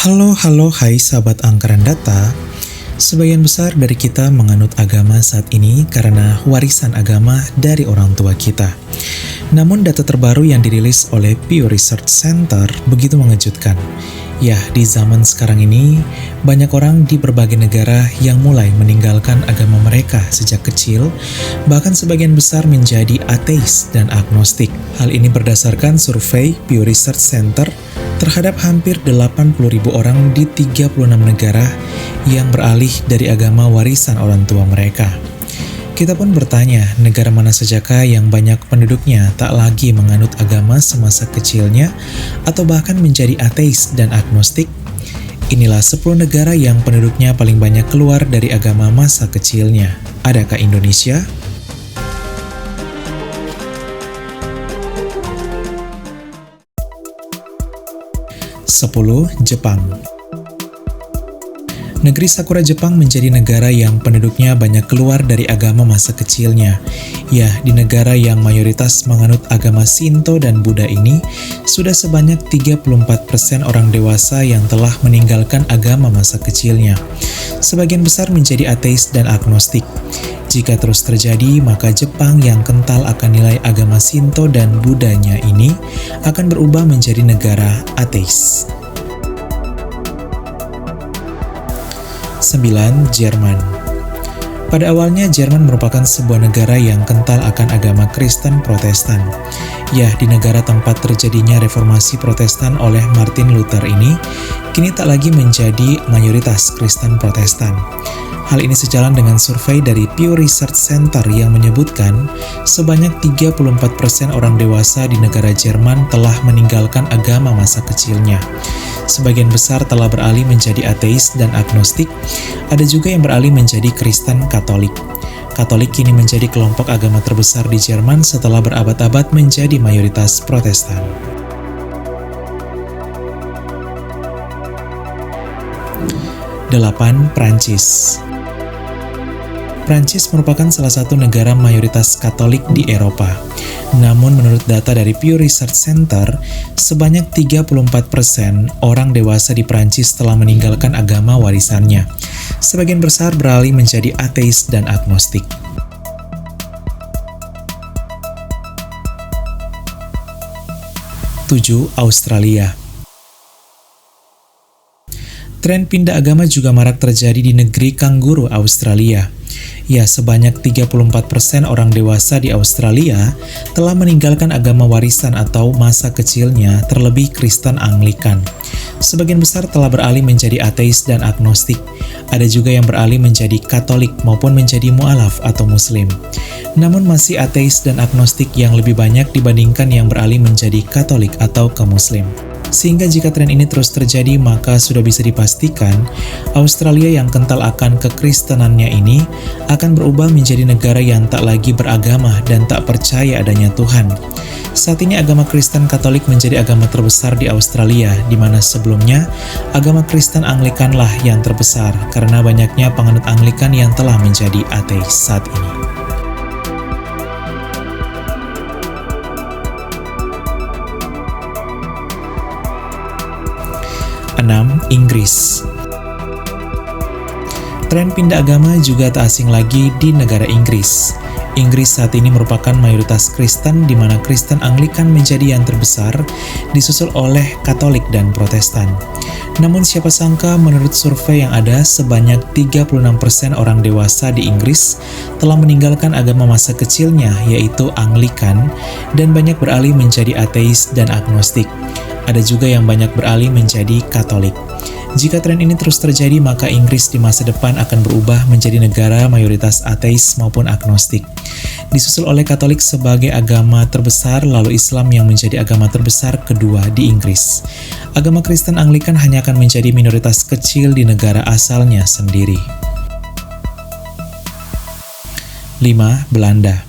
Hai sahabat angkaran data. Sebagian besar dari kita menganut agama saat ini karena warisan agama dari orang tua kita. Namun data terbaru yang dirilis oleh Pew Research Center begitu mengejutkan. Ya, di zaman sekarang ini, banyak orang di berbagai negara yang mulai meninggalkan agama mereka sejak kecil, bahkan sebagian besar menjadi ateis dan agnostik. Hal ini berdasarkan survei Pew Research Center terhadap hampir 80.000 orang di 36 negara yang beralih dari agama warisan orang tua mereka. Kita pun bertanya, negara mana sajakah yang banyak penduduknya tak lagi menganut agama semasa kecilnya atau bahkan menjadi ateis dan agnostik? Inilah 10 negara yang penduduknya paling banyak keluar dari agama masa kecilnya. Adakah Indonesia? Jepang. Negeri Sakura Jepang menjadi negara yang penduduknya banyak keluar dari agama masa kecilnya. Ya, di negara yang mayoritas menganut agama Shinto dan Buddha ini, sudah sebanyak 34% orang dewasa yang telah meninggalkan agama masa kecilnya. Sebagian besar menjadi ateis dan agnostik. Jika terus terjadi, maka Jepang yang kental akan nilai agama Shinto dan Buddhanya ini akan berubah menjadi negara ateis. 9. Jerman. Pada awalnya, Jerman merupakan sebuah negara yang kental akan agama Kristen Protestan. Ya, di negara tempat terjadinya reformasi Protestan oleh Martin Luther ini, kini tak lagi menjadi mayoritas Kristen Protestan. Hal ini sejalan dengan survei dari Pew Research Center yang menyebutkan sebanyak 34% orang dewasa di negara Jerman telah meninggalkan agama masa kecilnya. Sebagian besar telah beralih menjadi ateis dan agnostik, ada juga yang beralih menjadi Kristen Katolik. Katolik kini menjadi kelompok agama terbesar di Jerman setelah berabad-abad menjadi mayoritas Protestan. 8. Prancis. Prancis merupakan salah satu negara mayoritas Katolik di Eropa. Namun menurut data dari Pew Research Center, sebanyak 34% orang dewasa di Prancis telah meninggalkan agama warisannya. Sebagian besar beralih menjadi ateis dan agnostik. 7. Australia. Tren pindah agama juga marak terjadi di negeri kanguru Australia. Ya, sebanyak 34% orang dewasa di Australia telah meninggalkan agama warisan atau masa kecilnya, terlebih Kristen Anglikan. Sebagian besar telah beralih menjadi ateis dan agnostik. Ada juga yang beralih menjadi Katolik maupun menjadi mu'alaf atau Muslim. Namun masih ateis dan agnostik yang lebih banyak dibandingkan yang beralih menjadi Katolik atau ke Muslim. Sehingga jika tren ini terus terjadi, maka sudah bisa dipastikan Australia yang kental akan kekristenannya ini akan berubah menjadi negara yang tak lagi beragama dan tak percaya adanya Tuhan. Saat ini agama Kristen Katolik menjadi agama terbesar di Australia, di mana sebelumnya agama Kristen Anglikanlah yang terbesar karena banyaknya penganut Anglikan yang telah menjadi ateis saat ini. 6. Inggris. Tren pindah agama juga tak asing lagi di negara Inggris. Inggris saat ini merupakan mayoritas Kristen, di mana Kristen Anglikan menjadi yang terbesar, disusul oleh Katolik dan Protestan. Namun siapa sangka menurut survei yang ada, sebanyak 36% orang dewasa di Inggris telah meninggalkan agama masa kecilnya, yaitu Anglikan, dan banyak beralih menjadi ateis dan agnostik. Ada juga yang banyak beralih menjadi Katolik. Jika tren ini terus terjadi, maka Inggris di masa depan akan berubah menjadi negara mayoritas ateis maupun agnostik. Disusul oleh Katolik sebagai agama terbesar, lalu Islam yang menjadi agama terbesar kedua di Inggris. Agama Kristen Anglikan hanya akan menjadi minoritas kecil di negara asalnya sendiri. 5. Belanda.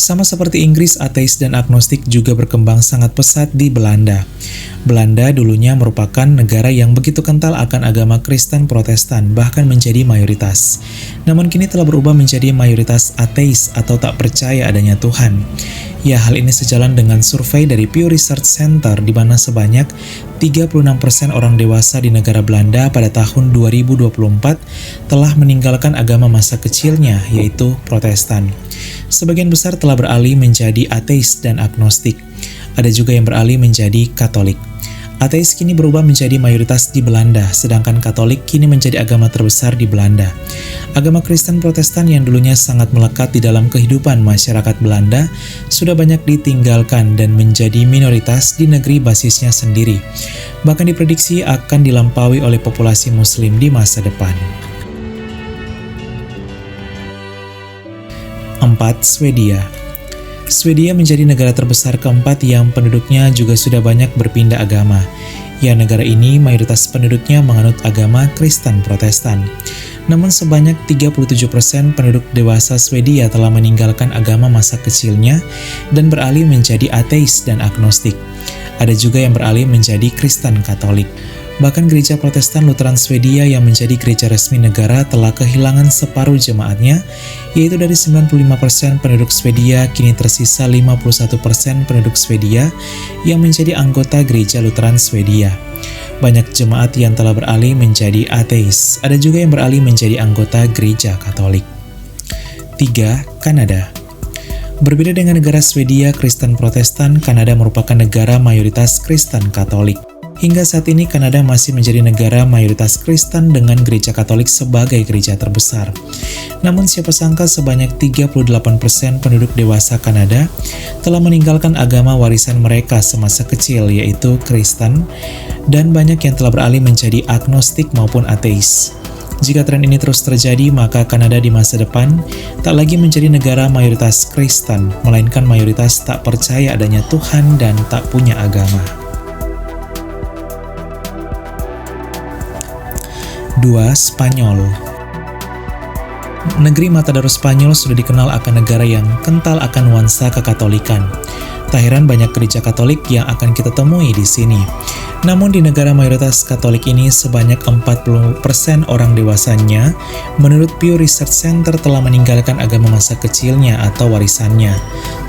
Sama seperti Inggris, ateis dan agnostik juga berkembang sangat pesat di Belanda. Belanda dulunya merupakan negara yang begitu kental akan agama Kristen Protestan, bahkan menjadi mayoritas. Namun kini telah berubah menjadi mayoritas ateis atau tak percaya adanya Tuhan. Ya, hal ini sejalan dengan survei dari Pew Research Center di mana sebanyak 36% orang dewasa di negara Belanda pada tahun 2024 telah meninggalkan agama masa kecilnya, yaitu Protestan. Sebagian besar telah beralih menjadi ateis dan agnostik. Ada juga yang beralih menjadi Katolik. Ateis kini berubah menjadi mayoritas di Belanda, sedangkan Katolik kini menjadi agama terbesar di Belanda. Agama Kristen Protestan yang dulunya sangat melekat di dalam kehidupan masyarakat Belanda sudah banyak ditinggalkan dan menjadi minoritas di negeri basisnya sendiri. Bahkan diprediksi akan dilampaui oleh populasi Muslim di masa depan. 4. Swedia. Swedia menjadi negara terbesar keempat yang penduduknya juga sudah banyak berpindah agama. Ya, negara ini mayoritas penduduknya menganut agama Kristen Protestan. Namun sebanyak 37% penduduk dewasa Swedia telah meninggalkan agama masa kecilnya dan beralih menjadi ateis dan agnostik. Ada juga yang beralih menjadi Kristen Katolik. Bahkan gereja Protestan Lutheran Swedia yang menjadi gereja resmi negara telah kehilangan separuh jemaatnya, yaitu dari 95% penduduk Swedia, kini tersisa 51% penduduk Swedia yang menjadi anggota gereja Lutheran Swedia. Banyak jemaat yang telah beralih menjadi ateis, ada juga yang beralih menjadi anggota gereja Katolik. 3. Kanada. Berbeda dengan negara Swedia Kristen Protestan, Kanada merupakan negara mayoritas Kristen Katolik. Hingga saat ini Kanada masih menjadi negara mayoritas Kristen dengan gereja Katolik sebagai gereja terbesar. Namun siapa sangka sebanyak 38% penduduk dewasa Kanada telah meninggalkan agama warisan mereka semasa kecil, yaitu Kristen, dan banyak yang telah beralih menjadi agnostik maupun ateis. Jika tren ini terus terjadi, maka Kanada di masa depan tak lagi menjadi negara mayoritas Kristen, melainkan mayoritas tak percaya adanya Tuhan dan tak punya agama. 2. Spanyol. Negeri Matador Spanyol sudah dikenal akan negara yang kental akan nuansa kekatolikan. Tak heran banyak gereja Katolik yang akan kita temui di sini. Namun di negara mayoritas Katolik ini sebanyak 40% orang dewasanya menurut Pew Research Center telah meninggalkan agama masa kecilnya atau warisannya.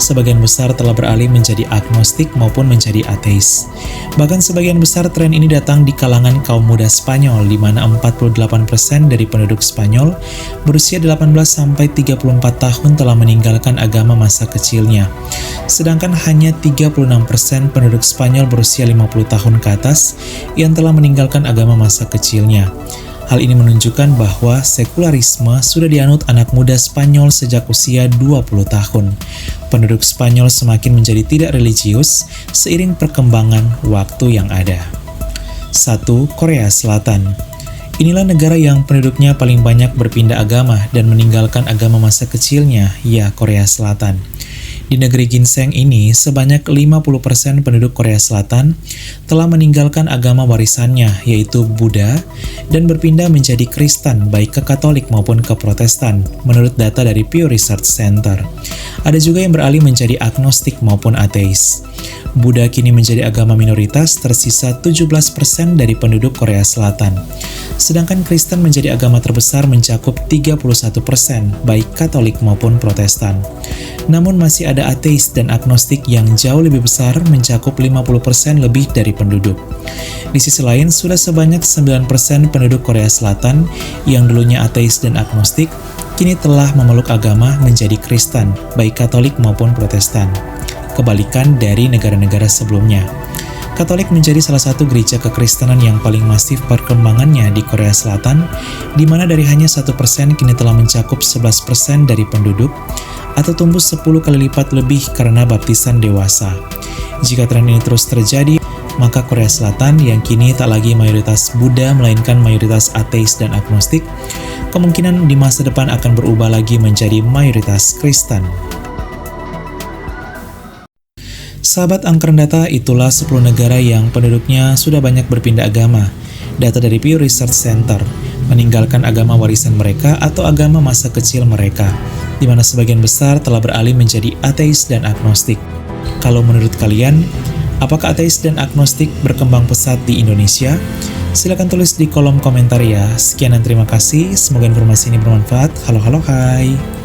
Sebagian besar telah beralih menjadi agnostik maupun menjadi ateis. Bahkan sebagian besar tren ini datang di kalangan kaum muda Spanyol, di mana 48% dari penduduk Spanyol berusia 18-34 tahun telah meninggalkan agama masa kecilnya. Sedangkan hanya 36% penduduk Spanyol berusia 50 tahun ke atas yang telah meninggalkan agama masa kecilnya. Hal ini menunjukkan bahwa sekularisme sudah dianut anak muda Spanyol sejak usia 20 tahun. Penduduk Spanyol semakin menjadi tidak religius seiring perkembangan waktu yang ada. 1. Korea Selatan. Inilah negara yang penduduknya paling banyak berpindah agama dan meninggalkan agama masa kecilnya, ya Korea Selatan. Di negeri ginseng ini, sebanyak 50% penduduk Korea Selatan telah meninggalkan agama warisannya, yaitu Buddha, dan berpindah menjadi Kristen, baik ke Katolik maupun ke Protestan, menurut data dari Pew Research Center. Ada juga yang beralih menjadi agnostik maupun ateis. Buddha kini menjadi agama minoritas, tersisa 17% dari penduduk Korea Selatan. Sedangkan Kristen menjadi agama terbesar mencakup 31%, baik Katolik maupun Protestan. Namun masih ada ateis dan agnostik yang jauh lebih besar, mencakup 50% lebih dari penduduk. Di sisi lain, sudah sebanyak 9% penduduk Korea Selatan yang dulunya ateis dan agnostik, kini telah memeluk agama menjadi Kristen, baik Katolik maupun Protestan. Kebalikan dari negara-negara sebelumnya. Katolik menjadi salah satu gereja kekristenan yang paling masif perkembangannya di Korea Selatan, di mana dari hanya 1% kini telah mencakup 11% dari penduduk, atau tumbuh 10 kali lipat lebih karena baptisan dewasa. Jika tren ini terus terjadi, maka Korea Selatan yang kini tak lagi mayoritas Buddha melainkan mayoritas ateis dan agnostik, kemungkinan di masa depan akan berubah lagi menjadi mayoritas Kristen. Sahabat Angkren Data, itulah 10 negara yang penduduknya sudah banyak berpindah agama. Data dari Pew Research Center, meninggalkan agama warisan mereka atau agama masa kecil mereka, di mana sebagian besar telah beralih menjadi ateis dan agnostik. Kalau menurut kalian, Apakah ateis dan agnostik berkembang pesat di Indonesia? Silahkan tulis di kolom komentar ya. Sekian dan terima kasih. Semoga informasi ini bermanfaat. Halo, halo, hai.